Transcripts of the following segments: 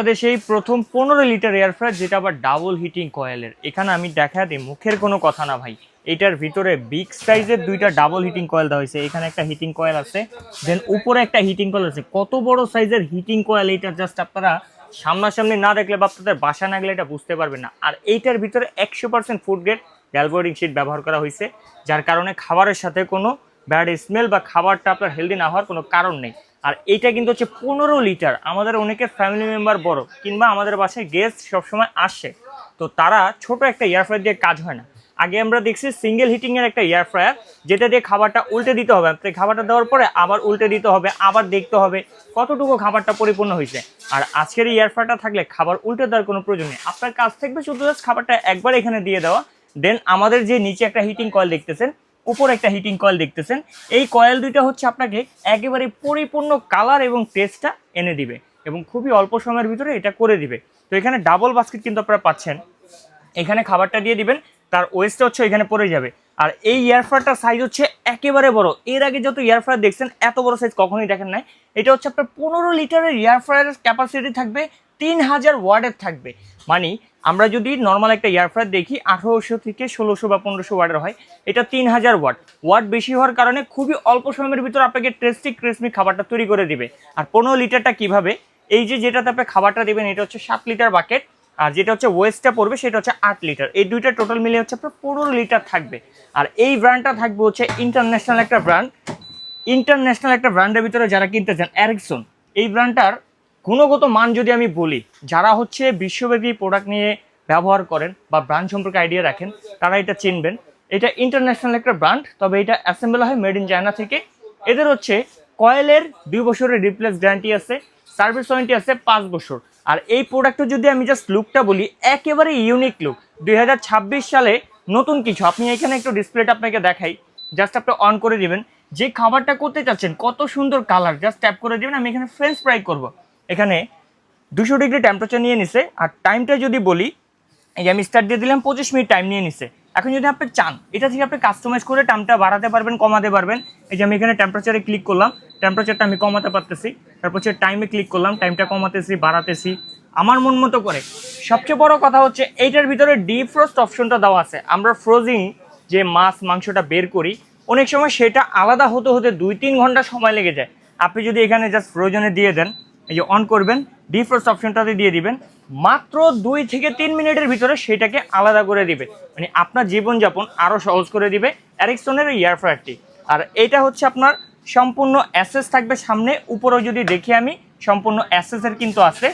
বাংলাদেশে এই প্রথম 15 লিটার এয়ার ফ্রায়ার, যেটা আবার ডাবল হিটিং কয়েলের। এখানে আমি দেখা দিই, মুখের কোনো কথা না ভাই, এটার ভিতরে বিগ সাইজের দুইটা ডাবল হিটিং কয়েল দেওয়া হয়েছে। এখানে একটা হিটিং কয়েল আছে, দেন উপরে একটা হিটিং কয়েল আছে। কত বড় সাইজের হিটিং কয়েল এটা, জাস্ট আপনারা সামনাসামনি না দেখলে বা আপনাদের বাসা না গেলে এটা বুঝতে পারবেন না। আর এইটার ভিতরে 100% ফুড গ্রেড গ্যালবোর্ডিং শিট ব্যবহার করা হয়েছে, যার কারণে খাবারের সাথে কোনো ব্যাড স্মেল বা খাবারটা আপনার হেলদি না হওয়ার কোনো কারণ নেই। আর এইটা কিন্তু হচ্ছে 15 লিটার। আমাদের অনেকের ফ্যামিলি মেম্বার বড়, কিংবা আমাদের বাসায় গেস্ট সবসময় আসে, তো তারা ছোট একটা এয়ার ফ্রায়ার দিয়ে কাজ হয় না। আগে আমরা দেখছি সিঙ্গেল হিটিং এর একটা এয়ার ফ্রায়ার, যেটা দিয়ে খাবারটা উল্টে দিতে হবে, আপনি খাবারটা দেওয়ার পরে আবার উল্টে দিতে হবে, আবার দেখতে হবে কতটুকু খাবারটা পরিপূর্ণ হয়েছে। আর আজকের এই এয়ার ফ্রায়ারটা থাকলে খাবার উল্টে দেওয়ার কোনো প্রয়োজন নেই, আপনার কাজ থাকবে শুধু জাস্ট খাবারটা একবার এখানে দিয়ে দেওয়া। দেন আমাদের যে নিচে একটা হিটিং কয়েল দেখতেছেন, উপর একটা হিটিং কয়েল দেখতেছেন, এই কয়েল দুইটা হচ্ছে আপনাকে একেবারে পরিপূর্ণ কালার এবং টেস্টটা এনে দিবে, এবং খুবই অল্প সময়ের ভিতরে এটা করে দিবে। তো এখানে ডাবল বাস্কেট কিন্তু আপনারা পাচ্ছেন, এখানে খাবারটা দিয়ে দিবেন, তার ওয়েস্টটা হচ্ছে এখানে পড়ে যাবে। আর এই এয়ার ফ্রায়ারটার সাইজ হচ্ছে একেবারে বড়। এর আগে যত এয়ার ফ্রায়ার দেখছেন এত বড় সাইজ কখনোই দেখেন নাই। এটা হচ্ছে আপনার 15 লিটারের এয়ার ফ্রায়ারের ক্যাপাসিটি থাকবে, 3000 ওয়াটের থাকবে। মানে আমরা যদি নর্মাল একটা এয়ার ফ্রায়ার দেখি 1800 থেকে 1600 বা 1500 ওয়াটের হয়, এটা 3000 ওয়াট বেশি হওয়ার কারণে খুবই অল্প সময়ের ভিতরে আপনাকে টেস্টি ক্রিসপি খাবারটা তৈরি করে দিবে। আর 15 লিটারটা কিভাবে, এই যে যেটাতে আপনি খাবারটা দিবেন এটা হচ্ছে 7 লিটার বাকেট, আর যেটা হচ্ছে ওয়েস্টটা পড়বে সেটা হচ্ছে 8 লিটার। এই দুইটা টোটাল মিলে হচ্ছে আপনার 15 লিটার থাকবে। আর এই ব্র্যান্ডটা থাকবে হচ্ছে ইন্টারন্যাশনাল একটা ব্র্যান্ড। ইন্টারন্যাশনাল একটা ব্র্যান্ডের ভিতরে যারা কিনতে চান, এরিকসন এই ব্র্যান্ডটার গুণগত মান যদি আমি বলি, যারা হচ্ছে বিশ্বব্যাপী প্রোডাক্ট নিয়ে ব্যবহার করেন বা ব্র্যান্ড সম্পর্কে আইডিয়া রাখেন, তারা এটা চিনবেন। এটা ইন্টারন্যাশনাল একটা ব্র্যান্ড, তবে এটা অ্যাসেম্বল হয় মেড ইন চায়না থেকে। এদের হচ্ছে কয়েলের 2 বছরের রিপ্লেস গ্যারান্টি আছে, সার্ভিস ওয়ারেন্টি আছে 5 বছর। আর এই প্রোডাক্টের যদি আমি জাস্ট লুকটা বলি, একেবারে ইউনিক লুক, 2026 সালে নতুন কিছু। আপনি এখানে একটু ডিসপ্লেটা আপনাকে দেখাই, জাস্ট আপনি অন করে দিবেন, যে খাবারটা করতে চাচ্ছেন কত সুন্দর কালার, জাস্ট ট্যাপ করে দিবেন। আমি এখানে ফ্রেঞ্চ ফ্রাই করব, এখানে 200 ডিগ্রি টেম্পারেচার নিয়ে নিছে। আর টাইমটা যদি বলি, এই যে আমি স্টার্ট দিয়ে দিলাম, 25 মিনিট টাইম নিয়ে নিছে। এখন যদি আপনি চান, এটা থেকে আপনি কাস্টমাইজ করে টাইমটা বাড়াতে পারবেন, কমাতে পারবেন। এই যে আমি এখানে টেম্পারেচারে ক্লিক করলাম, টেম্পারেচারটা আমি কমাতে পারতেছি, তারপর হচ্ছে টাইমে ক্লিক করলাম, টাইমটা কমাতেছি বাড়াতেছি আমার মন মতো করে। সবচেয়ে বড় কথা হচ্ছে এইটার ভিতরে ডিপ ফ্রোস্ট অপশনটা দেওয়া আছে। আমরা ফ্রোজিং যে মাছ মাংসটা বের করি, অনেক সময় সেটা আলাদা হতে হতে 2-3 ঘন্টা সময় লেগে যায়। আপনি যদি এখানে জাস্ট ফ্রোজনে দিয়ে দেন, এই যে অন করবেন, ডিফ্রস্ট অপশনটাতে দিয়ে দিবেন, মাত্র 2 থেকে 3 মিনিটের ভিতরে সেটাকে আলাদা করে দিবে। মানে আপনার জীবনযাপন আরও সহজ করে দিবে এরিকসনের এয়ার ফ্রায়ারটি। আর এটা হচ্ছে আপনার সম্পূর্ণ অ্যাসেস থাকবে সামনে, উপরেও যদি দেখি আমি, সম্পূর্ণ অ্যাসেসের কিন্তু আছে।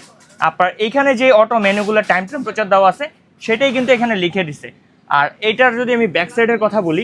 আপনার এইখানে যে অটো মেনুগুলো টাইম টেম্পারেচার দেওয়া আছে, সেটাই কিন্তু এখানে লিখে দিছে। আর এইটার যদি আমি ব্যাক সাইডের কথা বলি,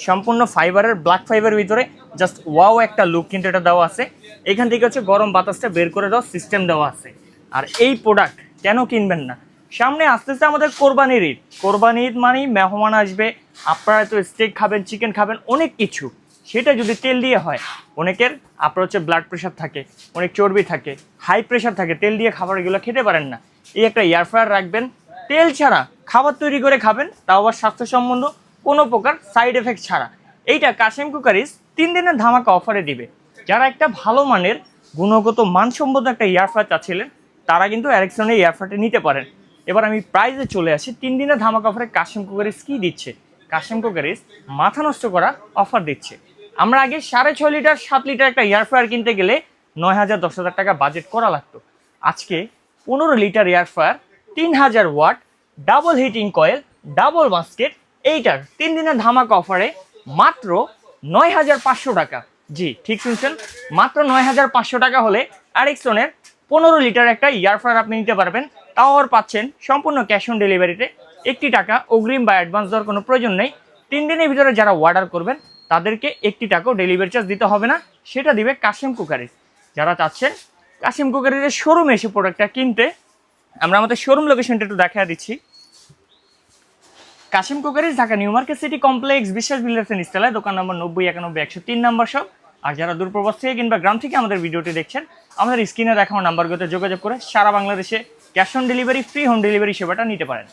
সম্পূর্ণ ফাইবারের, ব্ল্যাক ফাইবারের ভিতরে জাস্ট ওয়াও একটা লুক কিন্তু এটা দেওয়া আছে। এখান থেকে হচ্ছে গরম বাতাসটা বের করে দেওয়ার সিস্টেম দেওয়া আছে। আর এই প্রোডাক্ট কেন কিনবেন না, সামনে আসতেছে আমাদের কোরবানির ঈদ। কোরবানি ঈদ মানেই মেহমান আসবে, আপনারা তো স্টেক খাবেন, চিকেন খাবেন, অনেক কিছু। সেটা যদি তেল দিয়ে হয়, অনেকের আপনার হচ্ছে ব্লাড প্রেশার থাকে, অনেক চর্বি থাকে, হাই প্রেশার থাকে, তেল দিয়ে খাবার এগুলো খেতে পারেন না। এই একটা এয়ার ফ্রায়ার রাখবেন, তেল ছাড়া খাবার তৈরি করে খাবেন, তাও আবার স্বাস্থ্যসম্মত, কোনো প্রকার সাইড এফেক্ট ছাড়া। এইটা কাশেম কুকারিজ 3 দিনের ধামাকা অফারে দিবে। যারা একটা ভালো মানের গুণগত মানসম্মত একটা এয়ার ফ্রায়ার চাচ্ছিলেন, তারা কিন্তু এরিকসনের এয়ার ফ্রায়ারটা নিতে পারেন। এবার আমি প্রাইসে চলে আসি। 3 দিনের ধামাকা অফারে কাশেম কুকারিজ কী দিচ্ছে? কাশেম কুকারিজ মাথা নষ্ট করা অফার দিচ্ছে। আমরা আগে 6.5 লিটার 7 লিটার একটা এয়ার ফ্রায়ার কিনতে গেলে 9,000-10,000 টাকা বাজেট করা লাগতো। আজকে 15 litre air fryer, 3000 watt, double heating coil, double basket, এইটার 3 দিনের ধামাকা অফারে মাত্র 9,500 টাকা। জি ঠিক শুনছেন, মাত্র 9,500 টাকা হলে এরিকসনের 15 লিটার একটা এয়ার ফ্রায়ার আপনি নিতে পারবেন। তাও আর পাচ্ছেন সম্পূর্ণ ক্যাশ অন ডেলিভারিতে। 1 টাকা অগ্রিম বা অ্যাডভান্স দেওয়ার কোনো প্রয়োজন নেই। 3 দিনের ভিতরে যারা অর্ডার করবেন তাদেরকে 1 টাকাও ডেলিভারি চার্জ দিতে হবে না, সেটা দিবে কাশেম কুকারিজ। যারা চাচ্ছেন কাশেম কুকারিজের শোরুমে এসে প্রোডাক্টটা কিনতে, আমরা আমাদের শোরুম লোকেশনটা একটু দেখা দিচ্ছি। Kashem cookeries, Dhaka new market city complex, বিশ্বাস বিল্ডার্স এন্ড ইস্টাইল, দোকান নম্বর 9091-103 নম্বর শপ। আর যারা দূরপ্রবাস থেকে কিংবা গ্রাম থেকে আমাদের ভিডিওটি দেখছেন, আমাদের স্ক্রিনে দেখানো নাম্বারগুলোতে যোগাযোগ করে সারা বাংলাদেশে cash on delivery, free home delivery সেবাটা নিতে পারেন।